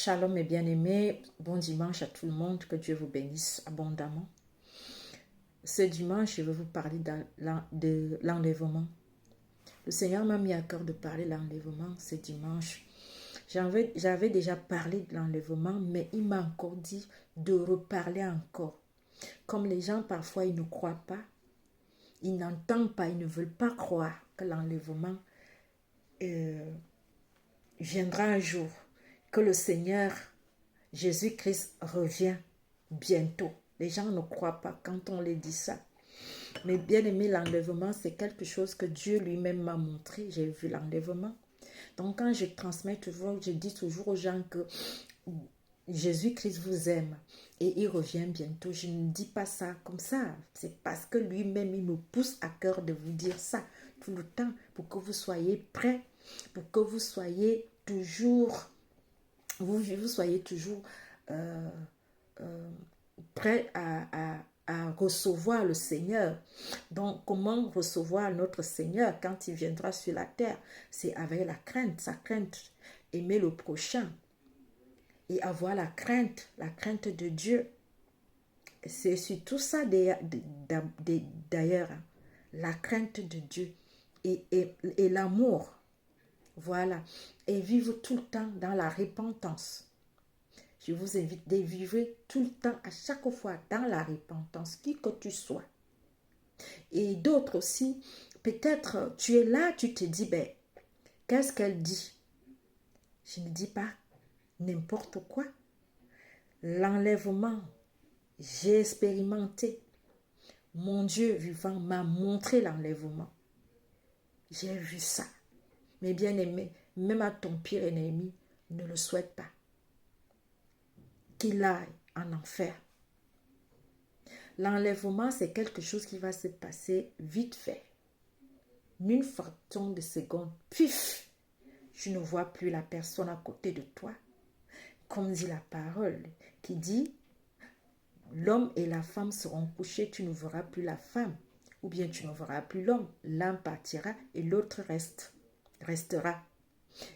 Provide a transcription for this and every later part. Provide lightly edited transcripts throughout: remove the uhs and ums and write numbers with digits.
Shalom mes bien-aimés, bon dimanche à tout le monde, que Dieu vous bénisse abondamment. Ce dimanche, je vais vous parler de l'enlèvement. Le Seigneur m'a mis à cœur de parler de l'enlèvement ce dimanche. J'avais déjà parlé de l'enlèvement, mais il m'a encore dit de reparler encore. Comme les gens, parfois, ils ne croient pas, ils n'entendent pas, ils ne veulent pas croire que l'enlèvement viendra un jour, que le Seigneur Jésus-Christ revient bientôt. Les gens ne croient pas quand on les dit ça. Mais bien aimé, l'enlèvement, c'est quelque chose que Dieu lui-même m'a montré. J'ai vu l'enlèvement. Donc quand je transmets toujours, je dis toujours aux gens que Jésus-Christ vous aime et il revient bientôt. Je ne dis pas ça comme ça. C'est parce que lui-même, il me pousse à cœur de vous dire ça tout le temps pour que vous soyez prêts, pour que vous soyez toujours, vous soyez toujours prêts à recevoir le Seigneur. Donc, comment recevoir notre Seigneur quand il viendra sur la terre? C'est avec la crainte, sa crainte, aimer le prochain et avoir la crainte de Dieu. C'est surtout ça d'ailleurs, la crainte de Dieu et l'amour. Voilà. Et vivre tout le temps dans la repentance. Je vous invite de vivre tout le temps, à chaque fois, dans la repentance, qui que tu sois. Et d'autres aussi, peut-être tu es là, tu te dis, ben, qu'est-ce qu'elle dit? Je ne dis pas n'importe quoi. L'enlèvement, j'ai expérimenté. Mon Dieu vivant m'a montré l'enlèvement. J'ai vu ça. Mais bien aimé, même à ton pire ennemi, ne le souhaite pas. Qu'il aille en enfer. L'enlèvement, c'est quelque chose qui va se passer vite fait. Une fraction de seconde, pif, tu ne vois plus la personne à côté de toi. Comme dit la parole, qui dit, l'homme et la femme seront couchés, tu ne verras plus la femme. Ou bien tu ne verras plus l'homme, l'un partira et l'autre restera.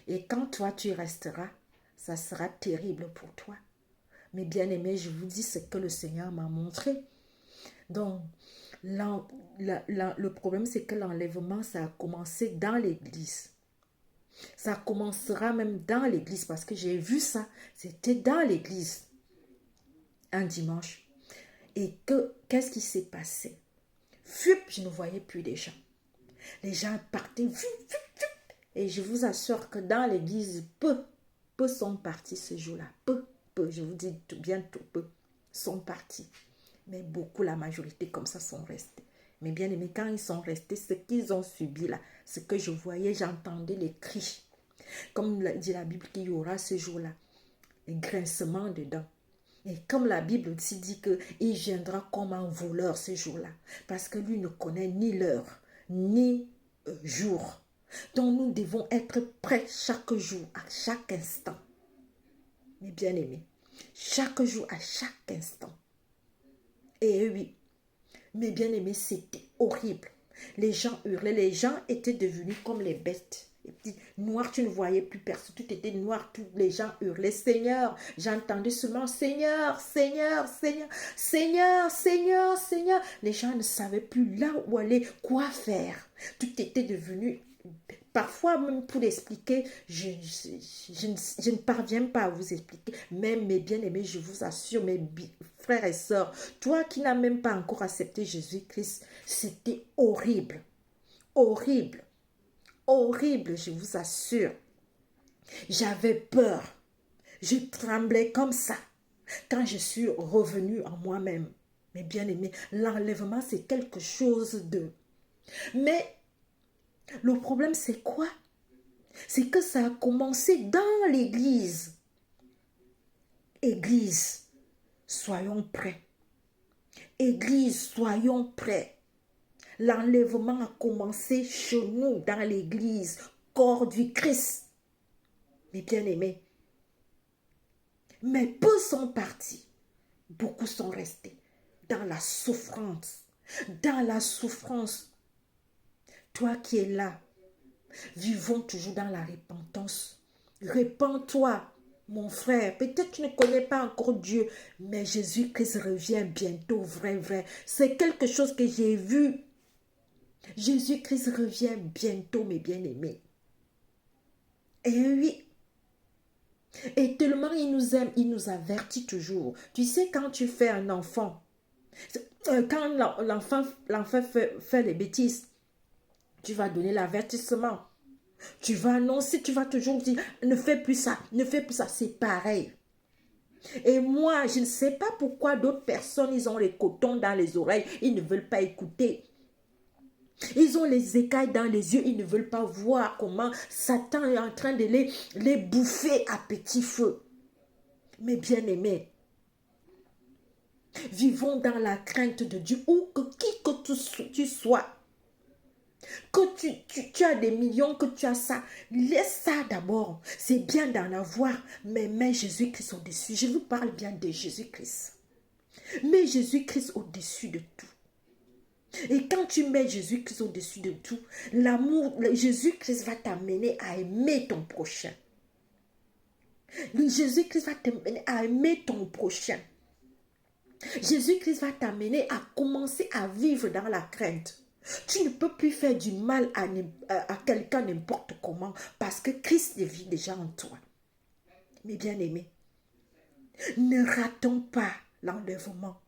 Et quand toi tu resteras, ça sera terrible pour toi. Mais bien aimé, je vous dis ce que le Seigneur m'a montré. Donc, le problème, c'est que l'enlèvement, ça a commencé dans l'église. Ça commencera même dans l'église parce que j'ai vu ça. C'était dans l'église un dimanche. Et qu'est-ce qui s'est passé? Fup, je ne voyais plus les gens. Les gens partaient. Et je vous assure que dans l'église, peu sont partis ce jour-là. Peu, je vous dis bientôt, peu sont partis. Mais beaucoup, la majorité comme ça sont restés. Mais bien aimé, quand ils sont restés, ce qu'ils ont subi là, ce que je voyais, j'entendais les cris. Comme dit la Bible qu'il y aura ce jour-là, les grincements de dents. Et comme la Bible aussi dit qu'il viendra comme un voleur ce jour-là. Parce que lui ne connaît ni l'heure, ni jour. Donc nous devons être prêts chaque jour, à chaque instant. Mais bien aimé, chaque jour, à chaque instant. Et oui, mais bien aimé, c'était horrible. Les gens hurlaient, les gens étaient devenus comme les bêtes. Et puis, noir, tu ne voyais plus personne, tout était noir, tous les gens hurlaient, Seigneur. J'entendais seulement, Seigneur, Seigneur, Seigneur, Seigneur, Seigneur, Seigneur. Les gens ne savaient plus là où aller, quoi faire. Tout était devenu... Parfois, même pour l'expliquer, je ne parviens pas à vous expliquer. Même mes bien-aimés, je vous assure, mes frères et sœurs, toi qui n'as même pas encore accepté Jésus-Christ, c'était horrible. Horrible. Horrible, je vous assure. J'avais peur. Je tremblais comme ça quand je suis revenue en moi-même. Mais bien-aimés, l'enlèvement, c'est quelque chose de... Mais... le problème, c'est quoi? C'est que ça a commencé dans l'église. Église, soyons prêts. Église, soyons prêts. L'enlèvement a commencé chez nous, dans l'église, corps du Christ. Mes bien-aimés. Mais peu sont partis. Beaucoup sont restés dans la souffrance. Dans la souffrance. Toi qui es là, vivons toujours dans la repentance. Repends-toi. Mon frère, peut-être tu ne connais pas encore Dieu, mais Jésus-Christ revient bientôt, vrai, vrai. C'est quelque chose que j'ai vu. Jésus-Christ revient bientôt, mes bien-aimés. Et oui, et tellement il nous aime, il nous avertit toujours. Tu sais, quand tu fais un enfant, quand l'enfant fait des bêtises, tu vas donner l'avertissement. Tu vas annoncer, tu vas toujours dire, ne fais plus ça, ne fais plus ça. C'est pareil. Et moi, je ne sais pas pourquoi d'autres personnes, ils ont les cotons dans les oreilles, ils ne veulent pas écouter. Ils ont les écailles dans les yeux, ils ne veulent pas voir comment Satan est en train de les bouffer à petit feu. Mes bien-aimés, vivons dans la crainte de Dieu, ou que qui que tu sois. Que tu as des millions, que tu as ça, laisse ça d'abord. C'est bien d'en avoir, mais mets Jésus-Christ au-dessus. Je vous parle bien de Jésus-Christ. Mets Jésus-Christ au-dessus de tout. Et quand tu mets Jésus-Christ au-dessus de tout, l'amour, Jésus-Christ va t'amener à aimer ton prochain. Jésus-Christ va t'amener à aimer ton prochain. Jésus-Christ va t'amener à commencer à vivre dans la crainte. Tu ne peux plus faire du mal à quelqu'un n'importe comment parce que Christ vit déjà en toi. Mes bien-aimés, ne ratons pas l'enlèvement.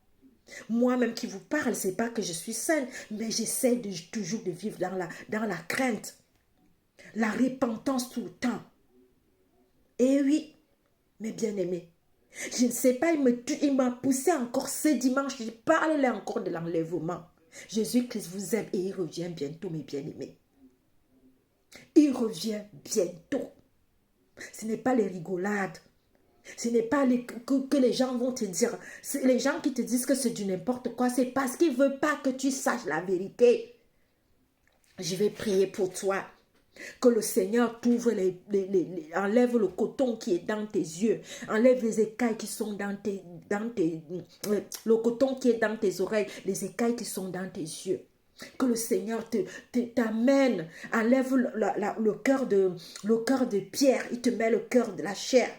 Moi-même qui vous parle, ce n'est pas que je suis saine, mais j'essaie toujours de vivre dans la crainte, la repentance tout le temps. Et oui, mes bien-aimés, je ne sais pas, il m'a poussé encore ce dimanche, je parle là encore de l'enlèvement. Jésus-Christ vous aime et il revient bientôt, mes bien-aimés. Il revient bientôt. Ce n'est pas les rigolades. Ce n'est pas que les gens vont te dire. Les gens qui te disent que c'est du n'importe quoi, c'est parce qu'ils ne veulent pas que tu saches la vérité. Je vais prier pour toi. Que le Seigneur t'ouvre enlève le coton qui est dans tes yeux, enlève les écailles qui sont le coton qui est dans tes oreilles, les écailles qui sont dans tes yeux. Que le Seigneur t'amène, enlève le cœur de pierre, il te met le cœur de la chair.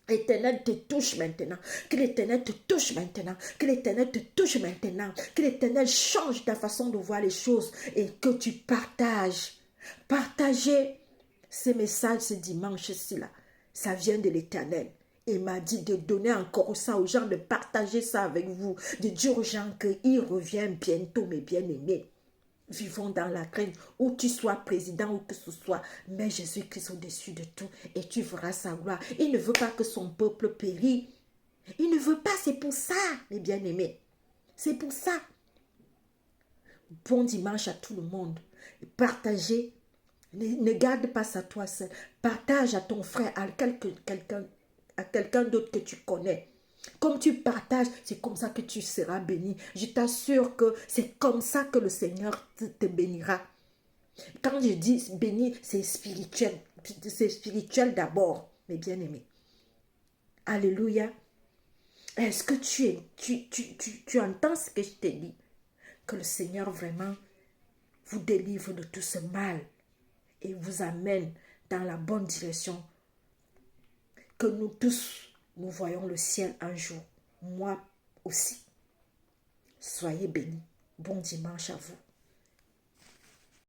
L'Éternel te touche maintenant, que l'Éternel te touche maintenant, que l'Éternel te touche maintenant, que l'Éternel change ta façon de voir les choses et que tu partages. Partagez ces messages ce dimanche-ci là. Ça vient de l'Éternel. Il m'a dit de donner encore ça aux gens, de partager ça avec vous, de dire aux gens qu'il revient bientôt, mes bien-aimés. Vivons dans la crainte, où tu sois président ou que ce soit, mets Jésus-Christ au-dessus de tout et tu verras sa gloire. Il ne veut pas que son peuple périsse. Il ne veut pas, c'est pour ça, mes bien-aimés. C'est pour ça. Bon dimanche à tout le monde. Partagez. Ne garde pas ça toi seul. Partage à ton frère, à quelqu'un d'autre que tu connais. Comme tu partages, c'est comme ça que tu seras béni. Je t'assure que c'est comme ça que le Seigneur te bénira. Quand je dis béni, c'est spirituel. C'est spirituel d'abord, mes bien-aimés. Alléluia. Est-ce que tu entends ce que je te dis? Que le Seigneur vraiment vous délivre de tout ce mal et vous amène dans la bonne direction. Que nous tous, nous voyons le ciel un jour. Moi aussi. Soyez bénis. Bon dimanche à vous.